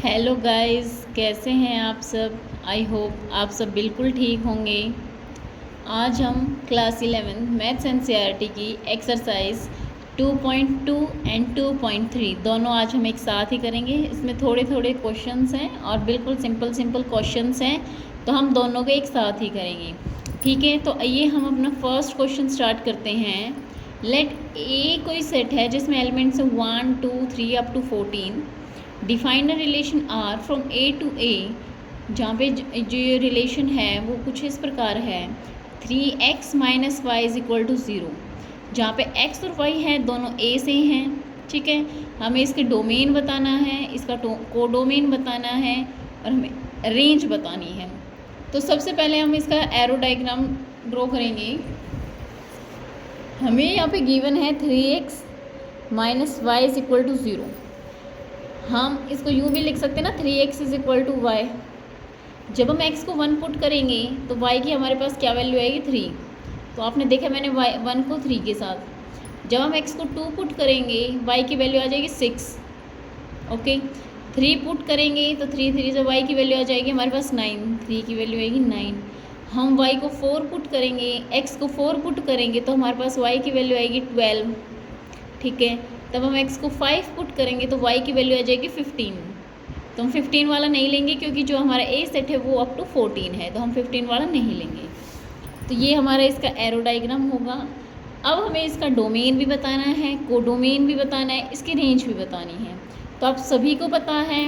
Hello guys, कैसे हैं आप सब। आई होप आप सब बिल्कुल ठीक होंगे। आज हम क्लास 11 मैथ्स एनसीईआरटी की एक्सरसाइज 2.2 एंड 2.3 दोनों आज हम एक साथ ही करेंगे। इसमें थोड़े थोड़े क्वेश्चंस हैं और बिल्कुल सिंपल सिंपल क्वेश्चंस हैं, तो हम दोनों को एक साथ ही करेंगे। ठीक है, तो आइए हम अपना फर्स्ट क्वेश्चन स्टार्ट करते हैं। लेट ए कोई सेट है जिसमें elements 1 2 3 up to 14। Define a relation R from A to A, जहाँ पे जो ये रिलेशन है वो कुछ इस प्रकार है 3x minus Y is equal to 0, जहाँ पे x और y है दोनों a से हैं। ठीक है, हमें इसके डोमेन बताना है, इसका कोडोमेन बताना है और हमें रेंज बतानी है। तो सबसे पहले हम इसका एरो डायग्राम ड्रॉ करेंगे। हमें यहाँ पे गिवन है 3x minus Y is equal to 0। हम इसको यूँ भी लिख सकते हैं ना, 3x is equal to Y. जब हम x को 1 पुट करेंगे तो y की हमारे पास क्या वैल्यू आएगी 3। तो आपने देखा मैंने 1 को 3 के साथ। जब हम x को 2 पुट करेंगे y की वैल्यू आ जाएगी 6। ओके, 3 पुट करेंगे तो 3 से y की वैल्यू आ जाएगी हमारे पास 9। 3 की वैल्यू आएगी 9। हम y को 4 पुट करेंगे, x को 4 पुट करेंगे तो हमारे पास y की वैल्यू आएगी 12। ठीक है, तब हम x को 5 पुट करेंगे तो y की वैल्यू आ जाएगी 15। तो हम 15 वाला नहीं लेंगे क्योंकि जो हमारा ए सेट है वो अप टू 14 है, तो हम 15 वाला नहीं लेंगे। तो ये हमारा इसका एरो डायग्राम होगा। अब हमें इसका डोमेन भी बताना है, कोडोमेन भी बताना है, इसकी रेंज भी बतानी है। तो आप सभी को पता है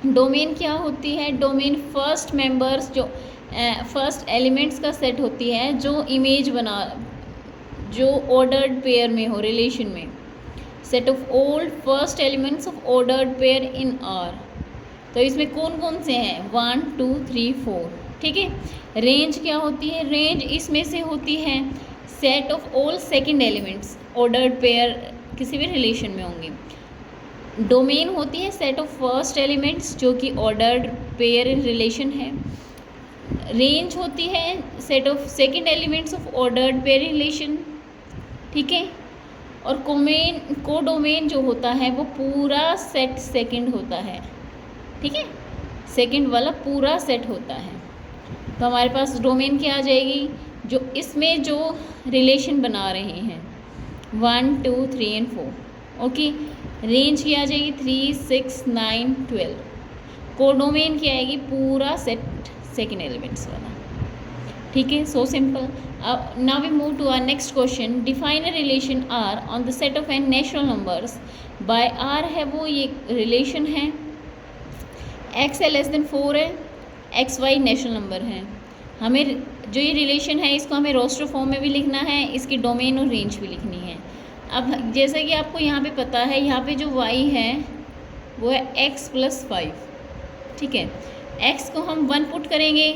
डोमेन क्या होती है। डोमेन फर्स्ट मेंबर्स, जो फर्स्ट एलिमेंट्स का सेट होती है जो इमेज बना, जो ऑर्डर्ड पेयर में हो, रिलेशन में। Set of all first elements of ordered pair in are. तो इसमें कौन कौन से हैं 1 2 3 4। ठीक है, रेंज क्या होती है, रेंज इसमें से होती है set of all second elements ordered pair किसी भी रिलेशन में होंगे। डोमेन होती है सेट ऑफ फर्स्ट एलिमेंट्स जो कि ऑर्डर्ड पेयर इन रिलेशन है। रेंज होती है set of second elements of ordered pair relation. ठीक है, और कोडोमेन जो होता है वो पूरा सेट सेकंड होता है। ठीक है, सेकंड वाला पूरा सेट होता है। तो हमारे पास डोमेन क्या आ जाएगी, जो इसमें जो रिलेशन बना रहे हैं 1 2 3 एंड 4। ओके, रेंज क्या आ जाएगी 3 6 9 12। कोडोमेन क्या आएगी, पूरा सेट सेकंड एलिमेंट्स वाला। ठीक है, so simple. Now we move to our next question. Define a relation R on the set of N natural numbers by R है वो ये रिलेशन है। एक्स है लेस देन 4 है, एक्स वाई नेचुरल नंबर है। हमें जो ये रिलेशन है इसको हमें रोस्टर फॉर्म में भी लिखना है, इसकी डोमेन और रेंज भी लिखनी है। अब जैसा कि आपको यहाँ पे पता है, यहाँ पे जो y है वो है x प्लस 5। ठीक है, x को हम 1 पुट करेंगे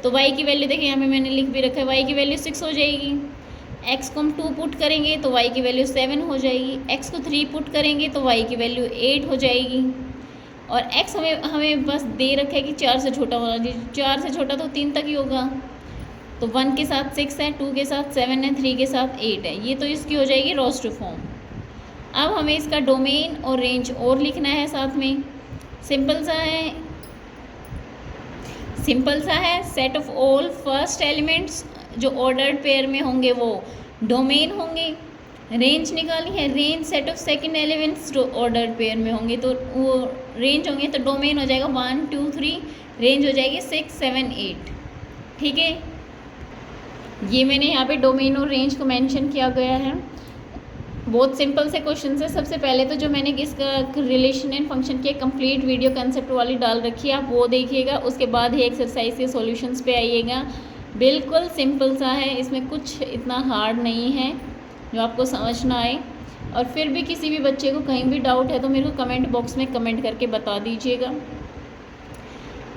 तो y की वैल्यू देखिए यहाँ पे मैंने लिख भी रखा है, y की वैल्यू 6 हो जाएगी। x को हम 2 पुट करेंगे तो y की वैल्यू 7 हो जाएगी। x को 3 पुट करेंगे तो y की वैल्यू 8 हो जाएगी। और x हमें बस दे रखा है कि 4 से छोटा होना चाहिए। 4 से छोटा तो 3 तक ही होगा। तो 1 के साथ 6 है, 2 के साथ 7 है, 3 के साथ 8 है। ये तो इसकी हो जाएगी रोस्टर फॉर्म। अब हमें इसका डोमेन और रेंज और लिखना है साथ में। सिंपल सा है set of all first elements जो ऑर्डर्ड पेयर में होंगे वो डोमेन होंगे। रेंज निकाली है, range set of second elements जो ऑर्डर्ड पेयर में होंगे तो वो रेंज होंगे। तो डोमेन हो जाएगा 1 2 3, रेंज हो जाएगी 6 7 8। ठीक है, ये मैंने यहाँ पे डोमेन और रेंज को मेंशन किया गया है। बहुत सिंपल से क्वेश्चन है। सबसे पहले तो जो मैंने इसका रिलेशन एंड फंक्शन की कंप्लीट वीडियो कंसेप्ट वाली डाल रखी है, आप वो देखिएगा। उसके बाद ही एक्सरसाइज के सॉल्यूशंस पे आइएगा। बिल्कुल सिंपल सा है, इसमें कुछ इतना हार्ड नहीं है जो आपको समझ ना आए। और फिर भी किसी भी बच्चे को कहीं भी डाउट है तो मेरे को कमेंट बॉक्स में कमेंट करके बता दीजिएगा।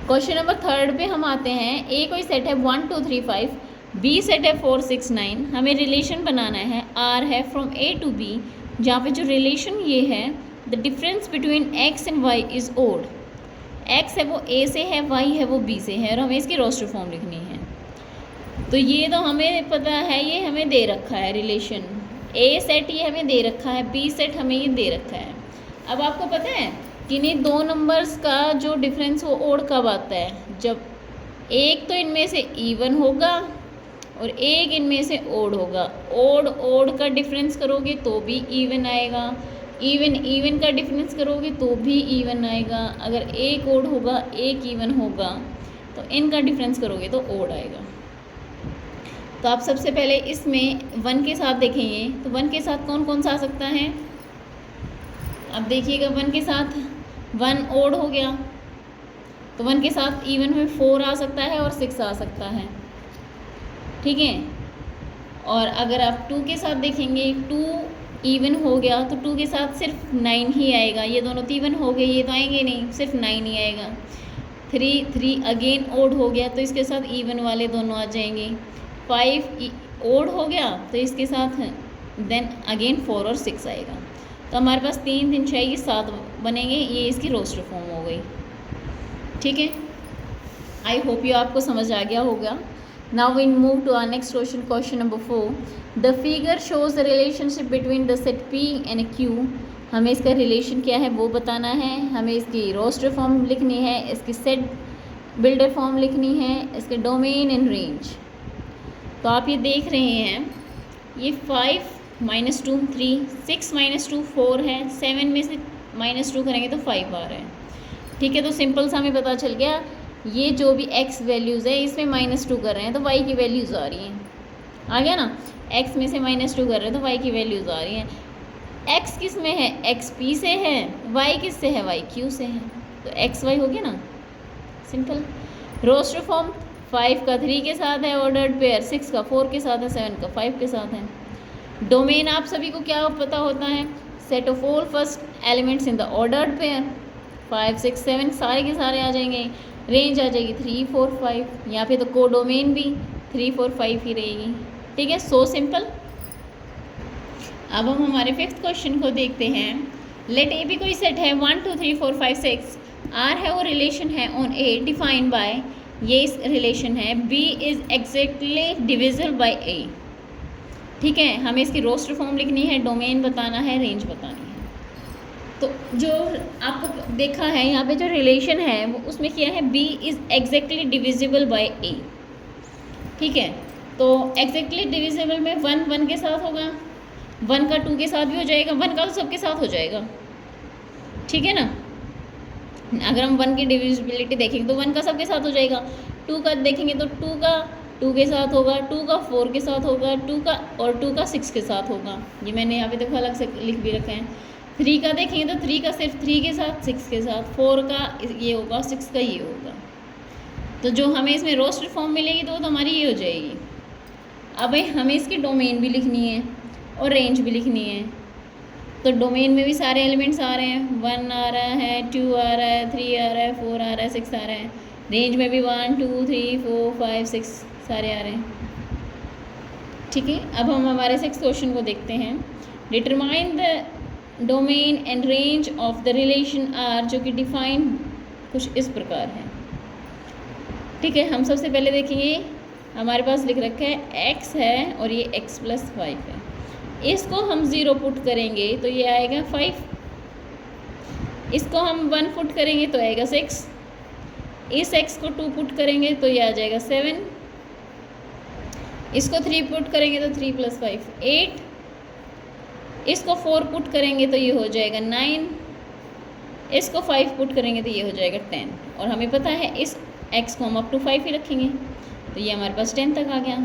क्वेश्चन नंबर 3 पे हम आते हैं। ए कोई सेट है 1 2 3 5, बी सेट है 4 6 9। हमें रिलेशन बनाना है, आर है फ्रॉम ए टू बी, जहाँ पे जो रिलेशन ये है the difference between X and Y is odd. X है वो ए से है, वाई है वो बी से है, और हमें इसकी रोस्टर फॉर्म लिखनी है। तो ये तो हमें पता है, ये हमें दे रखा है रिलेशन। ए सेट ये हमें दे रखा है, बी सेट हमें ये दे रखा है। अब आपको पता है किन्हीं दो नंबर्स का जो डिफरेंस वो ओड कब आता है, जब एक तो इनमें से इवन होगा और एक इनमें से ओड होगा। ओड ओड का डिफरेंस करोगे तो भी इवन आएगा, इवन इवन का डिफरेंस करोगे तो भी इवन आएगा। अगर एक ओड होगा एक इवन होगा तो इनका डिफरेंस करोगे तो ओड आएगा। तो आप सबसे पहले इसमें 1 के साथ देखेंगे तो 1 के साथ कौन कौन सा आ सकता है। अब देखिएगा 1 के साथ 1 ओड हो गया, तो 1 के साथ इवन में 4 आ सकता है और 6 आ सकता है, ठीक है। और अगर आप 2 के साथ देखेंगे 2 इवन हो गया तो 2 के साथ सिर्फ 9 ही आएगा। ये दोनों तो इवन हो गए, ये तो आएंगे नहीं, सिर्फ 9 ही आएगा। 3 अगेन ओड हो गया तो इसके साथ इवन वाले दोनों आ जाएंगे। 5 ओड हो गया तो इसके साथ देन अगेन 4 और 6 आएगा। तो हमारे पास 3 3 6 ये 7 बनेंगे। ये इसकी रोस्टर फॉर्म हो गई, ठीक है। आई होप ये आपको समझ आ गया होगा। Now we move to our next question, question number 4। The figure shows the relationship between the set P and Q। हमें इसका रिलेशन क्या है वो बताना है, हमें इसकी रोस्टर फॉर्म लिखनी है, इसकी सेट बिल्डर फॉर्म लिखनी है, इसके डोमेन एंड रेंज। तो आप ये देख रहे हैं, ये 5 -2 3, 6 -2 4 है, 7 में से -2 करेंगे तो 5 आ रहा है, ठीक है। तो सिंपल सा हमें पता चल गया, ये जो भी x वैल्यूज़ है इसमें -2 कर रहे हैं तो y की वैल्यूज़ आ रही हैं। आ गया ना, x में से -2 कर रहे हैं तो y की वैल्यूज़ आ रही हैं। x किस में है, x p से है, y किस से है, y q से है, तो x y हो गया ना, सिंपल। रोस्टर फॉर्म 5 का 3 के साथ है ऑर्डर्ड पेयर, 6 का 4 के साथ है, 7 का 5 के साथ है। डोमेन आप सभी को क्या पता होता है, set of all first elements in the ordered pair. 5 6 7 सारे के सारे आ जाएंगे। रेंज आ जाएगी 3 4 5, यहाँ पे तो को डोमेन भी 3 4 5 ही रहेगी, ठीक है। So simple. अब हम हमारे 5th क्वेश्चन को देखते हैं। लेट ए भी कोई सेट है 1 2 3 4 5 6, आर है वो रिलेशन है ऑन ए डिफाइंड बाय, ये इस रिलेशन है B is exactly divisible by A, ठीक है। हमें इसकी रोस्टर फॉर्म लिखनी है, डोमेन बताना है, रेंज बतानी है। तो जो आपको देखा है यहाँ पे जो रिलेशन है वो उसमें क्या है, b is exactly divisible bye a, ठीक है। तो एग्जैक्टली डिविजिबल में 1 1 के साथ होगा, 1 का 2 के साथ भी हो जाएगा, 1 का तो सबके साथ हो जाएगा, ठीक है ना। अगर हम 1 की डिविजिबिलिटी देखेंगे तो 1 का सबके साथ हो जाएगा। 2 का देखेंगे तो 2 का 2 के साथ होगा, 2 का 4 के साथ होगा, 2 का और 2 का 6 के साथ होगा। ये मैंने यहाँ पे देखो अलग से लिख भी रखे हैं। 3 का देखेंगे तो 3 का सिर्फ 3 के साथ, 6 के साथ, 4 का ये होगा, 6 का ये होगा। तो जो हमें इसमें रोस्टर फॉर्म मिलेगी तो हमारी ये हो जाएगी। अब भाई हमें इसकी डोमेन भी लिखनी है और रेंज भी लिखनी है। तो डोमेन में भी सारे एलिमेंट्स आ रहे हैं, 1 आ रहा है, 2 आ रहा है, 3 आ रहा है, 4 आ रहा है, 6 आ रहा है। रेंज में भी 1 2 3 4 5 6 सारे आ रहे हैं, ठीक है। अब हम हमारे 6th क्वेश्चन को देखते हैं। Determine the domain and range of the relation R, जो कि डिफाइन कुछ इस प्रकार है, ठीक है। हम सबसे पहले देखेंगे, हमारे पास लिख रखा है x है और ये x + 5 है। इसको हम 0 पुट करेंगे तो ये आएगा 5, इसको हम 1 पुट करेंगे तो आएगा 6, इस x को 2 पुट करेंगे तो ये आ जाएगा 7, इसको 3 पुट करेंगे तो 3 + 5 8, इसको 4 पुट करेंगे तो ये हो जाएगा 9, इसको 5 पुट करेंगे तो ये हो जाएगा 10। और हमें पता है इस x को हम अप टू 5 ही रखेंगे तो ये हमारे पास 10 तक आ गया।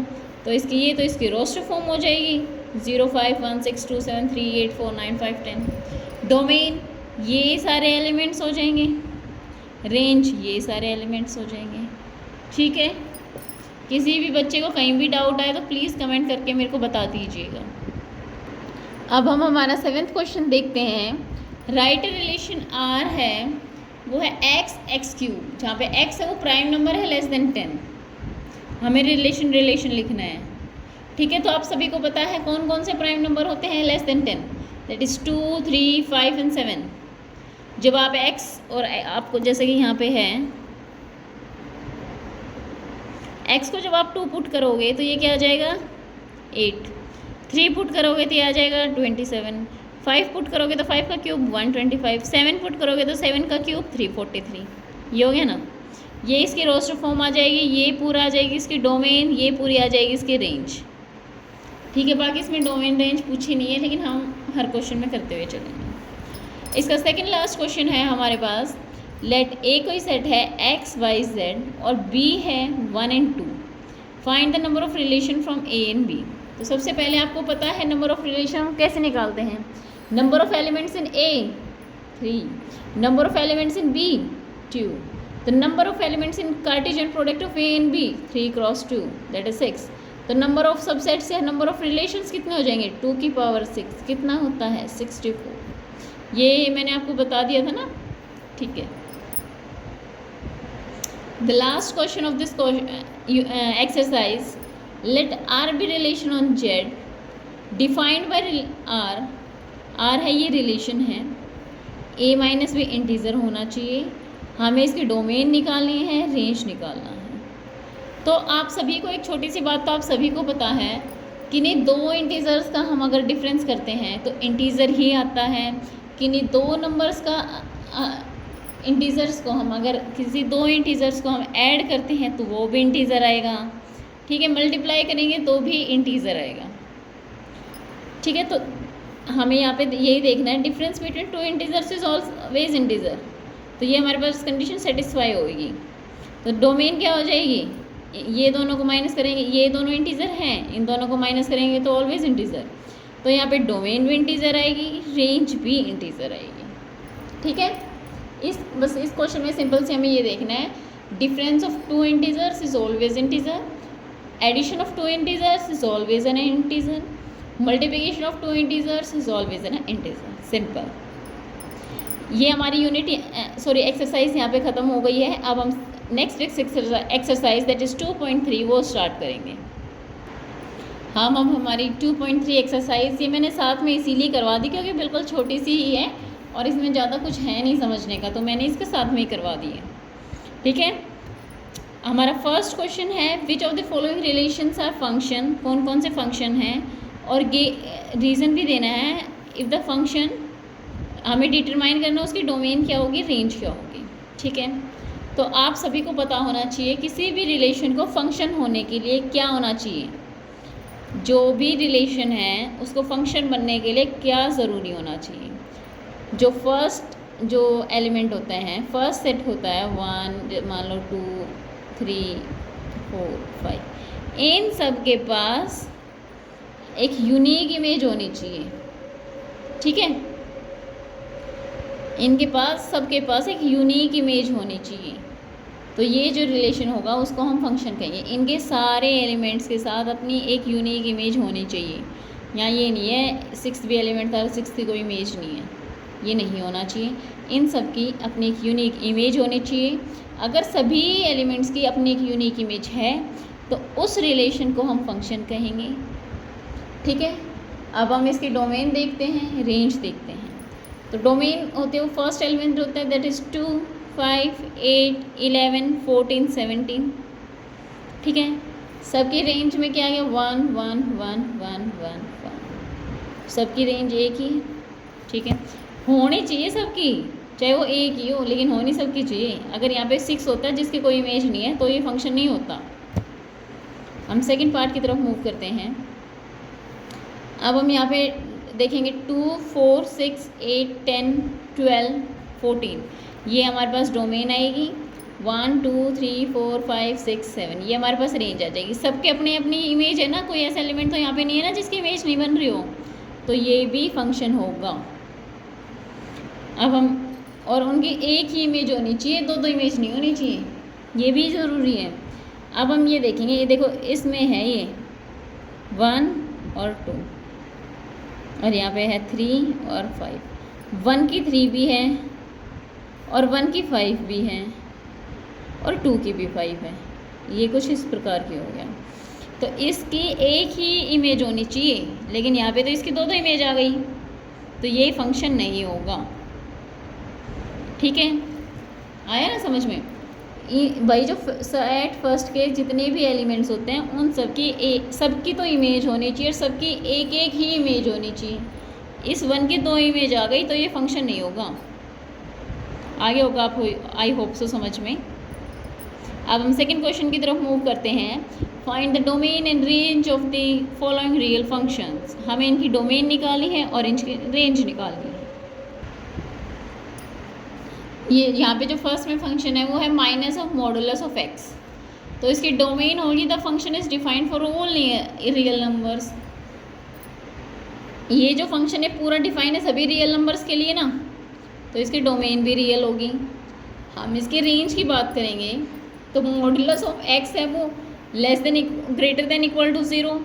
तो इसकी रोस्टर फॉर्म हो जाएगी 0 5 1 6 2 7 3 8 4 9 5 10। डोमेन ये सारे एलिमेंट्स हो जाएंगे, रेंज ये सारे एलिमेंट्स हो जाएंगे, ठीक है। किसी भी बच्चे को कहीं भी डाउट आए तो प्लीज़ कमेंट करके मेरे को बता दीजिएगा। अब हम हमारा 7th क्वेश्चन देखते हैं। राइट रिलेशन आर है वो है x³ जहाँ पे x है वो प्राइम नंबर है <10। हमें रिलेशन लिखना है, ठीक है। तो आप सभी को पता है कौन कौन से प्राइम नंबर होते हैं <10, दैट इज़ 2 3 5 एंड 7। जब आप x और आपको जैसे कि यहाँ पे है x को जब आप 2 पुट करोगे तो ये क्या आ जाएगा 8, 3 पुट करोगे तो ये आ जाएगा 27, 5 पुट करोगे तो 5 का क्यूब 125, 7 पुट करोगे तो 7 का क्यूब 343। ये हो गया ना। ये इसकी रोस्टर फॉर्म आ जाएगी, ये पूरा आ जाएगी इसकी डोमेन, ये पूरी आ जाएगी इसकी रेंज। ठीक है, बाकी इसमें डोमेन रेंज पूछी नहीं है, लेकिन हम हर क्वेश्चन में करते हुए चलेंगे। इसका सेकंड लास्ट क्वेश्चन है हमारे पास, लेट ए कोई सेट है x y z और b है 1 and 2, find the number of relation from a and b। तो सबसे पहले आपको पता है नंबर ऑफ रिलेशन हम कैसे निकालते हैं। Number of elements in a 3, number of elements in b 2, the number of elements in Cartesian product of a and b 3 cross 2 that is 6। तो नंबर ऑफ सबसेट्स या नंबर ऑफ रिलेशंस कितने हो जाएंगे, 2 की पावर 6 कितना होता है 64। ये मैंने आपको बता दिया था ना, ठीक है। The last question of this exercise, let R be relation on Z defined by R. R है ये रिलेशन है, ए माइनस बी इंटीजर होना चाहिए, हमें इसकी डोमेन निकालनी है, रेंज निकालना है। तो आप सभी को एक छोटी सी बात तो आप सभी को पता है कि नहीं, दो इंटीजर्स का हम अगर डिफरेंस करते हैं तो इंटीजर ही आता है कि नहीं, दो नंबर्स का इंटीजर्स को हम अगर किसी दो इंटीजर्स को हम ऐड करते हैं तो वो भी इंटीजर आएगा। ठीक है, मल्टीप्लाई करेंगे तो भी इंटीजर आएगा। ठीक है, तो हमें यहाँ पे यही देखना है, difference between two integers is always integer. तो ये हमारे पास कंडीशन सेटिस्फाई होगी। तो डोमेन क्या हो जाएगी, ये दोनों को माइनस करेंगे, ये दोनों इंटीजर हैं, इन दोनों को माइनस करेंगे तो ऑलवेज इंटीजर। तो यहाँ पे डोमेन भी इंटीजर आएगी, रेंज भी इंटीजर आएगी। ठीक है, बस इस क्वेश्चन में सिंपल से हमें ये देखना है, difference of two integers is always integer, addition of two integers is always an integer, multiplication of two integers is always an integer. Simple. ये हमारी यूनिट एक्सरसाइज यहाँ पे ख़त्म हो गई है। अब हम नेक्स्ट एक्सरसाइज दैट इज़ 2.3 वो स्टार्ट करेंगे। हम अब हमारी 2.3 एक्सरसाइज, ये मैंने साथ में इसीलिए करवा दी क्योंकि बिल्कुल छोटी सी ही है और इसमें ज़्यादा कुछ है नहीं समझने का, तो मैंने इसके साथ में ही करवा दी है। ठीक है, हमारा फर्स्ट क्वेश्चन है, which of the following relations are function. कौन कौन से फंक्शन हैं और रीज़न भी देना है। इफ़ द फंक्शन, हमें डिटरमाइन करना उसकी डोमेन क्या होगी, रेंज क्या होगी। ठीक है, तो आप सभी को पता होना चाहिए किसी भी रिलेशन को फंक्शन होने के लिए क्या होना चाहिए, जो भी रिलेशन है उसको फंक्शन बनने के लिए क्या ज़रूरी होना चाहिए। जो फर्स्ट जो एलिमेंट होते हैं, फर्स्ट सेट होता है 1, मान लो 2, 3, 4, 5, इन सब के पास एक यूनिक इमेज होनी चाहिए। ठीक है, इनके पास सबके पास एक यूनिक इमेज होनी चाहिए। तो ये जो रिलेशन होगा उसको हम फंक्शन कहेंगे। इनके सारे एलिमेंट्स के साथ अपनी एक यूनिक इमेज होनी चाहिए। यहाँ ये नहीं है 6 भी एलिमेंट था 6 की कोई इमेज नहीं है, ये नहीं होना चाहिए। इन सब की अपनी एक यूनिक इमेज होनी चाहिए। अगर सभी एलिमेंट्स की अपनी एक यूनिक इमेज है तो उस रिलेशन को हम फंक्शन कहेंगे। ठीक है, अब हम इसकी डोमेन देखते हैं, रेंज देखते हैं। तो डोमेन होते हुए फर्स्ट एलिमेंट होता है दैट इज़ 2, 5, 8, 11, 14, 17। ठीक है, सबकी रेंज में क्या आ गया 1, 1, 1, 1, 1, 1। सबकी रेंज एक ही है। ठीक है, होनी चाहिए सबकी, चाहे वो एक ही हो, लेकिन होनी सबकी चाहिए। अगर यहाँ पे 6 होता है जिसकी कोई इमेज नहीं है तो ये फंक्शन नहीं होता। हम सेकंड पार्ट की तरफ मूव करते हैं। अब हम यहाँ पे देखेंगे 2, 4, 6, 8, 10, 12, 14। ये हमारे पास डोमेन आएगी 1, 2, 3, 4, 5, 6, 7। ये हमारे पास रेंज आ जाएगी। सबके अपनी अपनी इमेज है ना, कोई ऐसा एलिमेंट तो यहाँ पे नहीं है ना जिसकी इमेज नहीं बन रही हो, तो ये भी फंक्शन होगा। अब हम, और उनकी एक ही इमेज होनी चाहिए, दो इमेज नहीं होनी चाहिए, ये भी ज़रूरी है। अब हम ये देखेंगे, ये देखो इसमें है ये 1 और 2 और यहाँ पे है 3 और 5। 1 की 3 भी है और 1 की 5 भी है और 2 की भी 5 है। ये कुछ इस प्रकार की हो गया। तो इसकी एक ही इमेज होनी चाहिए, लेकिन यहाँ पे तो इसकी दो इमेज आ गई, तो ये फंक्शन नहीं होगा। ठीक है, आया ना समझ में। भाई जो सेट फर्स्ट के जितने भी एलिमेंट्स होते हैं उन सबकी तो इमेज होनी चाहिए और सबकी एक एक ही इमेज होनी चाहिए। इस 1 की 2 इमेज आ गई तो ये फंक्शन नहीं होगा। आगे होगा आप आई होप सो समझ में। अब हम सेकंड क्वेश्चन की तरफ मूव करते हैं। Find the domain and range of the following real functions. हमें इनकी डोमेन निकाली है और इनकी रेंज निकालनी है। ये यहाँ पे जो फर्स्ट में फंक्शन है वो है minus of modulus of x, तो इसकी डोमेन होगी the function is defined for all real numbers. ये जो फंक्शन है पूरा डिफाइन है सभी रियल नंबर्स के लिए ना, तो इसकी डोमेन भी रियल होगी। हम इसकी रेंज की बात करेंगे तो मॉडुलस ऑफ एक्स है वो less than greater than equal to 0,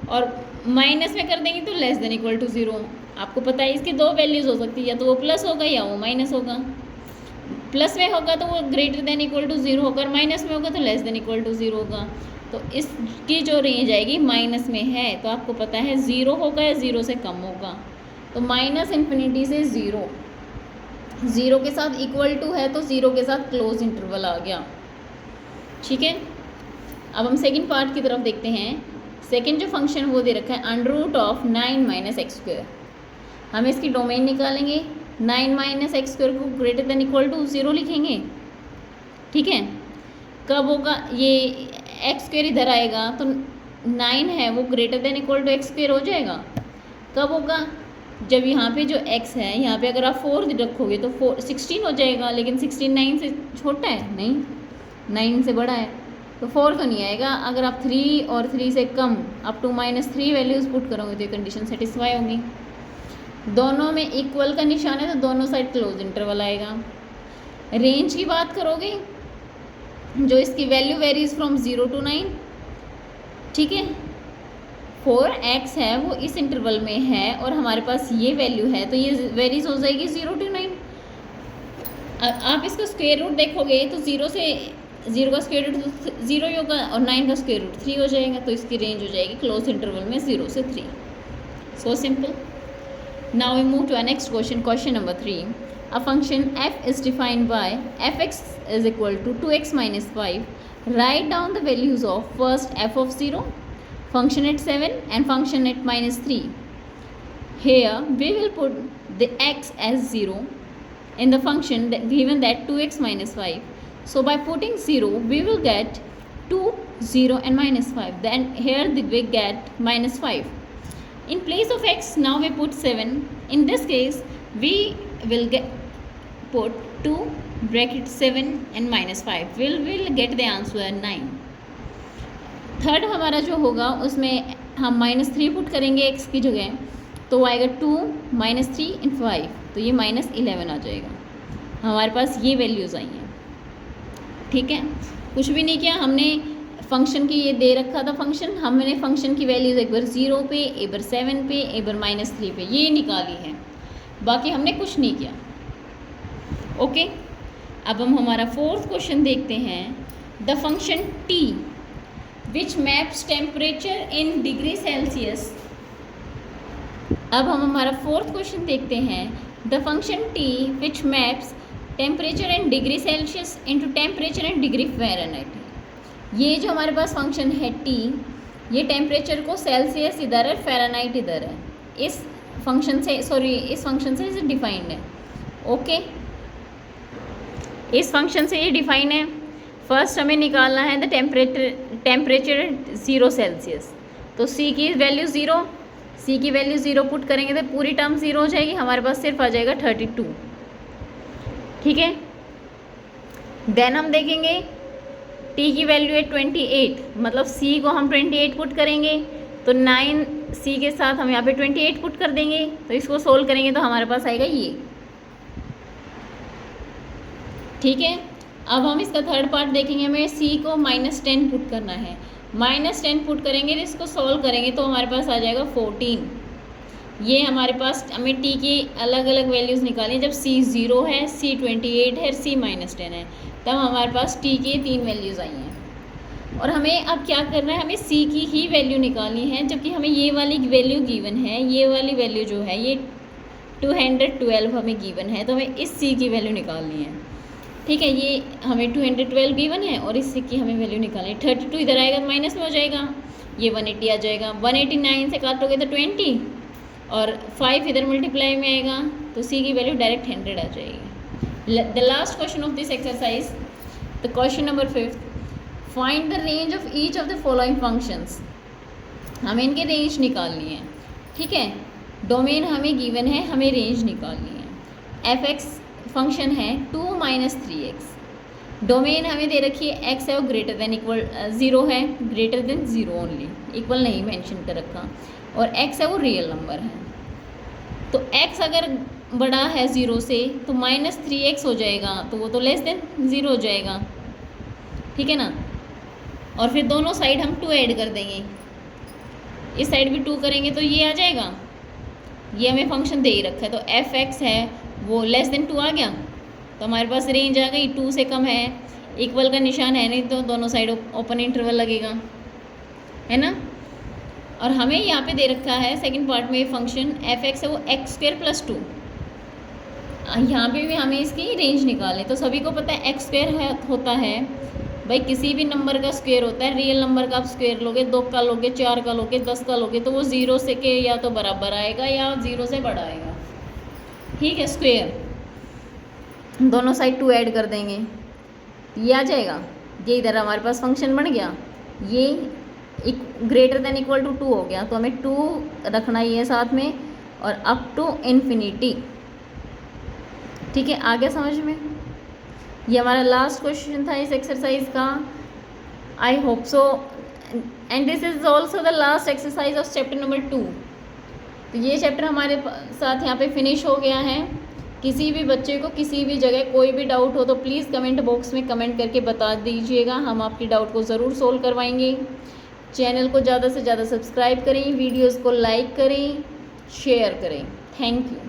और माइनस में कर देंगे तो लेस देन इक्वल टू 0। आपको पता है इसकी दो वैल्यूज़ हो सकती है, या तो वो प्लस होगा या वो माइनस होगा। प्लस में होगा तो वो ग्रेटर देन इक्वल टू 0 होगा, और माइनस में होगा तो लेस देन इक्वल टू 0 होगा। तो इसकी जो रेंज आएगी माइनस में है, तो आपको पता है 0 होगा या 0 से कम होगा। तो माइनस इन्फिनिटी से 0, 0 के साथ इक्वल टू है तो 0 के साथ क्लोज इंटरवल आ गया। ठीक है, अब हम सेकंड पार्ट की तरफ देखते हैं। सेकंड जो फंक्शन वो दे रखा है under root of 9 minus X square. हम इसकी डोमेन निकालेंगे, 9 माइनस एक्स स्क्वायर को ग्रेटर देन इक्वल टू 0 लिखेंगे। ठीक है, कब होगा ये एक्स स्क्वायर इधर आएगा तो 9 है वो greater than equal to X square हो जाएगा। कब होगा, जब यहाँ पे जो x है यहाँ पे अगर आप 4 रखोगे तो 16 हो जाएगा, लेकिन 16 9 से छोटा है नहीं, 9 से बड़ा है, तो 4 तो नहीं आएगा। अगर आप 3 और 3 से कम अप टू -3 वैल्यूज़ पुट करोगे तो ये कंडीशन सेटिस्फाई होगी। दोनों में इक्वल का निशान है तो दोनों साइड क्लोज इंटरवल आएगा। रेंज की बात करोगे जो इसकी वैल्यू वेरीज फ्रॉम 0 to 9। ठीक है, 4x है वो इस इंटरवल में है और हमारे पास ये वैल्यू है तो ये वेरीज हो जाएगी 0 to 9। आप इसका स्क्वायर रूट देखोगे तो 0 से 0 का स्क्वायर रूट 0 ही होगा और 9 का स्क्वायर रूट 3 हो जाएगा, तो इसकी रेंज हो जाएगी क्लोज इंटरवल में 0 से 3। So simple. Now we move to our next question, question number 3. A function f is defined by fx is equal to 2x minus 5. Write down the values of first f of 0, function at 7 and function at -3. Here we will put the x as 0 in the function given that 2x minus 5. So by putting 0 we will get 2, 0 and -5. Then here we get -5. In place of x now we put 7. In this case we will put 2 bracket 7 and -5. We'll get the answer 9. Third हमारा जो होगा उसमें हम -3 put करेंगे x की जगह, तो आएगा 2 -3 and 5, तो ये -11 आ जाएगा। हमारे पास ये वैल्यूज़ आई हैं। ठीक है, कुछ भी नहीं किया हमने, फंक्शन की ये दे रखा था फंक्शन, हमने फंक्शन की वैल्यूज़ एक बार 0 पे, एक बार 7 पे, एक बार -3 पे ये निकाली है, बाकी हमने कुछ नहीं किया। ओके, अब हम हमारा फोर्थ क्वेश्चन देखते हैं। The function t which maps temperature in degree Celsius. अब हम हमारा फोर्थ क्वेश्चन देखते हैं। The function t which maps temperature in degree Celsius into temperature in degree Fahrenheit. ये जो हमारे पास फंक्शन है t, ये टेम्परेचर को सेल्सियस इधर है, फ़ारेनहाइट इधर है, इस फंक्शन से इस फंक्शन से इसे डिफाइंड है। ओके, इस फंक्शन से ये डिफाइन है। फर्स्ट हमें निकालना है द टेम्परेचर 0 सेल्सियस, तो c की वैल्यू 0, c की वैल्यू 0 पुट करेंगे तो पूरी टर्म 0 हो जाएगी, हमारे पास सिर्फ आ जाएगा 32। ठीक है, देन हम देखेंगे t की वैल्यू है 28, मतलब c को हम 28 पुट करेंगे तो 9c के साथ हम यहाँ पे 28 पुट कर देंगे, तो इसको सोल्व करेंगे तो हमारे पास आएगा ये। ठीक है, अब हम इसका थर्ड पार्ट देखेंगे। हमें c को -10 पुट करना है, -10 पुट करेंगे तो इसको सोल्व करेंगे तो हमारे पास आ जाएगा 14। ये हमारे पास हमें t की अलग अलग वैल्यूज़ निकालें। जब c 0 है, c 28 है, c -10 है, तब हमारे पास t की 3 वैल्यूज़ आई हैं। और हमें अब क्या करना है, हमें c की ही वैल्यू निकालनी है, जबकि हमें ये वाली वैल्यू गिवन है, ये वाली वैल्यू जो है ये 212 हमें गिवन है, तो हमें इस c की वैल्यू निकालनी है। ठीक है, ये हमें 212 गिवन है और इस c की हमें वैल्यू निकालनी है। 32 इधर आएगा तो माइनस में हो जाएगा, ये 180 आ जाएगा। 189 से काटोगे तो 20, और 5 इधर मल्टीप्लाई में आएगा तो सी की वैल्यू डायरेक्ट 100 आ जाएगी। The last question of this exercise, the question number 5, find the range of each of the following functions. हमें इनके रेंज निकालनी है, ठीक है। डोमेन हमें गिवन है, हमें रेंज निकालनी है। एफ एक्स फंक्शन है 2 - 3x, डोमेन हमें दे रखी है x है वो ग्रेटर देन इक्वल 0 है, ग्रेटर देन 0 ओनली, इक्वल नहीं मेंशन कर रखा, और x है वो रियल नंबर है। तो x अगर बड़ा है 0 से तो -3x हो जाएगा, तो वो तो लेस देन 0 हो जाएगा, ठीक है ना। और फिर दोनों साइड हम 2 ऐड कर देंगे, इस साइड भी 2 करेंगे तो ये आ जाएगा, ये हमें फंक्शन दे ही रखा है। तो एफ एक्स है वो लेस देन 2 आ गया, तो हमारे पास रेंज आ गई, 2 से कम है, इक्वल का निशान है नहीं तो दोनों साइड ओपन इंटरवल लगेगा, है ना। और हमें यहाँ पे दे रखा है सेकंड पार्ट में ये फंक्शन एफ एक्स है वो x² + 2, यहाँ पे भी हमें इसकी रेंज निकालें। तो सभी को पता है x² होता है भाई किसी भी नंबर का स्क्वायर होता है, रियल नंबर का आप स्क्वायर लोगे, 2 का लोगे, 4 का लोगे, 10 का लोगे तो वो 0 से के या तो बराबर आएगा या 0 से बड़ा आएगा, ठीक है। स्क्वायर दोनों साइड 2 ऐड कर देंगे, ये आ जाएगा, ये इधर हमारे पास फंक्शन बन गया, ये ग्रेटर देन इक्वल टू 2 हो गया, तो हमें 2 रखना ही है साथ में और अप टू इन्फिनिटी, ठीक है। आगे समझ में, ये हमारा लास्ट क्वेश्चन था इस एक्सरसाइज का। I hope so, and this is also the last exercise of chapter number 2। तो ये चैप्टर हमारे साथ यहाँ पे फिनिश हो गया है। किसी भी बच्चे को किसी भी जगह कोई भी डाउट हो तो प्लीज़ कमेंट बॉक्स में कमेंट करके बता दीजिएगा, हम आपकी डाउट को ज़रूर सोल्व करवाएंगे। चैनल को ज़्यादा से ज़्यादा सब्सक्राइब करें, वीडियोज़ को लाइक करें, शेयर करें। Thank you.